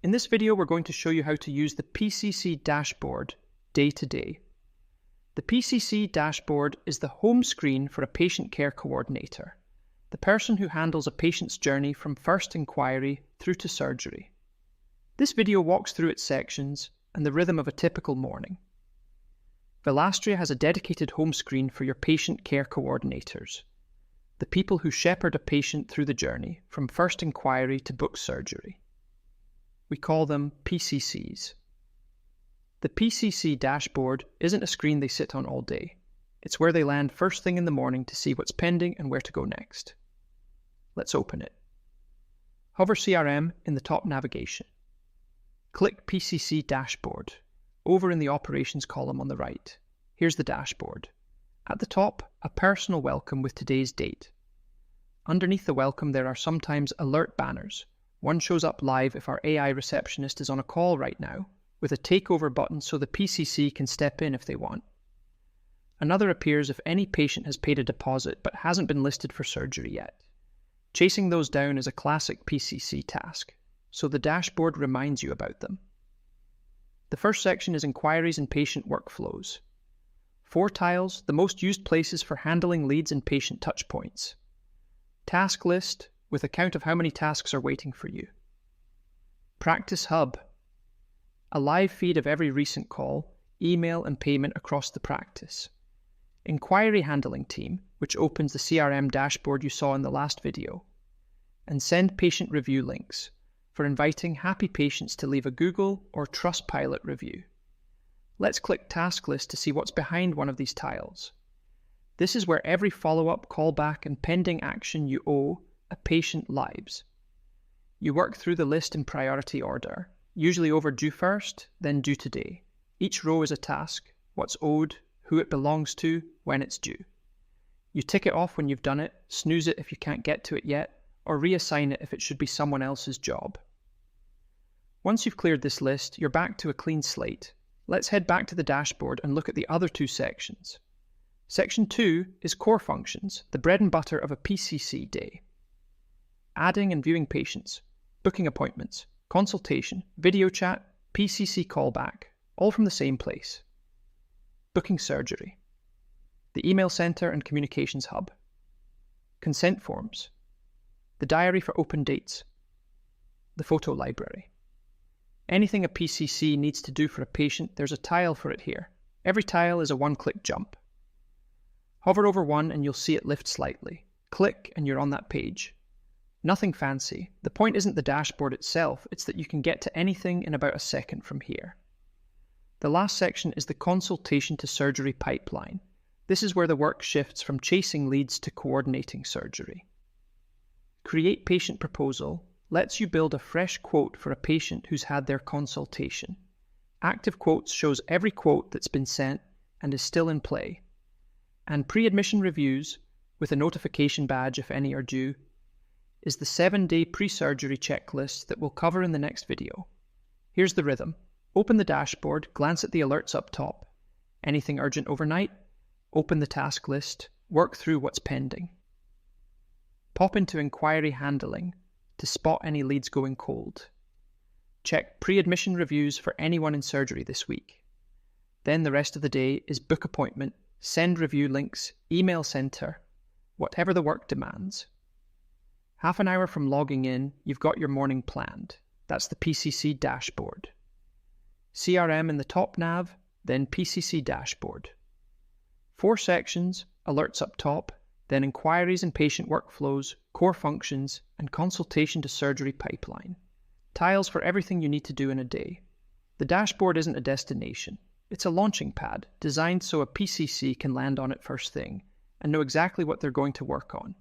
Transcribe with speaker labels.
Speaker 1: In this video, we're going to show you how to use the PCC Dashboard day to day. The PCC Dashboard is the home screen for a patient care coordinator, the person who handles a patient's journey from first inquiry through to surgery. This video walks through its sections and the rhythm of a typical morning. Velastria has a dedicated home screen for your patient care coordinators, the people who shepherd a patient through the journey from first inquiry to booked surgery. We call them PCCs. The PCC Dashboard isn't a screen they sit on all day. It's where they land first thing in the morning to see what's pending and where to go next. Let's open it. Hover CRM in the top navigation. Click PCC Dashboard, over in the Operations column on the right. Here's the dashboard. At the top, a personal welcome with today's date. Underneath the welcome, there are sometimes alert banners. One shows up live if our AI receptionist is on a call right now, with a takeover button so the PCC can step in if they want. Another appears if any patient has paid a deposit but hasn't been listed for surgery yet. Chasing those down is a classic PCC task, so the dashboard reminds you about them. The first section is Enquiries and Patient Workflows. 4 tiles, the most used places for handling leads and patient touchpoints. Task list, with a count of how many tasks are waiting for you. Practice Hub, a live feed of every recent call, email and payment across the practice. Inquiry Handling Team, which opens the CRM dashboard you saw in the last video. And Send Patient Review links, for inviting happy patients to leave a Google or Trustpilot review. Let's click Task List to see what's behind one of these tiles. This is where every follow-up, callback and pending action you owe a patient lives. You work through the list in priority order, usually overdue first, then due today. Each row is a task, what's owed, who it belongs to, when it's due. You tick it off when you've done it, snooze it if you can't get to it yet, or reassign it if it should be someone else's job. Once you've cleared this list, you're back to a clean slate. Let's head back to the dashboard and look at the other 2 sections. Section 2 is Core Functions, the bread and butter of a PCC day. Adding and viewing patients, booking appointments, consultation, video chat, PCC callback, all from the same place. Booking surgery. The email center and communications hub. Consent forms. The diary for open dates. The photo library. Anything a PCC needs to do for a patient, there's a tile for it here. Every tile is a one-click jump. Hover over one and you'll see it lift slightly. Click and you're on that page. Nothing fancy. The point isn't the dashboard itself, it's that you can get to anything in about a second from here. The last section is the Consultation to Surgery pipeline. This is where the work shifts from chasing leads to coordinating surgery. Create Patient Proposal lets you build a fresh quote for a patient who's had their consultation. Active Quotes shows every quote that's been sent and is still in play. And Pre-Admission Reviews, with a notification badge if any are due, is the 7-day pre-surgery checklist that we'll cover in the next video. Here's the rhythm. Open the dashboard, glance at the alerts up top. Anything urgent overnight? Open the task list, work through what's pending. Pop into Inquiry Handling to spot any leads going cold. Check pre-admission reviews for anyone in surgery this week. Then the rest of the day is book appointment, send review links, email center, whatever the work demands. Half an hour from logging in, you've got your morning planned. That's the PCC Dashboard. CRM in the top nav, then PCC Dashboard. 4 sections, alerts up top, then Inquiries and Patient Workflows, Core Functions, and Consultation to Surgery pipeline. Tiles for everything you need to do in a day. The dashboard isn't a destination. It's a launching pad, designed so a PCC can land on it first thing and know exactly what they're going to work on.